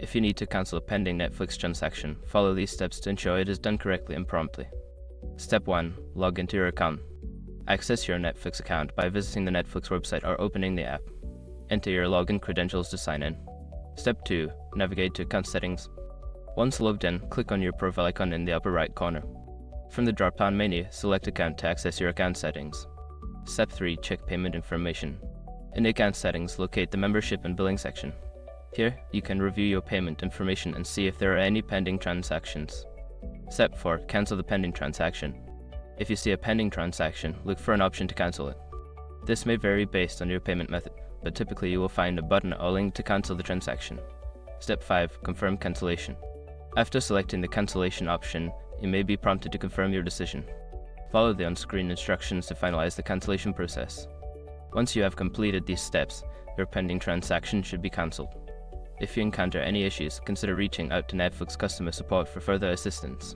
If you need to cancel a pending Netflix transaction, follow these steps to ensure it is done correctly and promptly. Step 1. Log into your account. Access your Netflix account by visiting the Netflix website or opening the app. Enter your login credentials to sign in. Step 2. Navigate to Account Settings. Once logged in, click on your profile icon in the upper right corner. From the drop-down menu, select Account to access your account settings. Step 3. Check payment information. In the account settings, locate the membership and billing section. Here, you can review your payment information and see if there are any pending transactions. Step 4. Cancel the pending transaction. If you see a pending transaction, look for an option to cancel it. This may vary based on your payment method, but typically you will find a button or link to cancel the transaction. Step 5. Confirm cancellation. After selecting the cancellation option, you may be prompted to confirm your decision. Follow the on-screen instructions to finalize the cancellation process. Once you have completed these steps, your pending transaction should be cancelled. If you encounter any issues, consider reaching out to Netflix customer support for further assistance.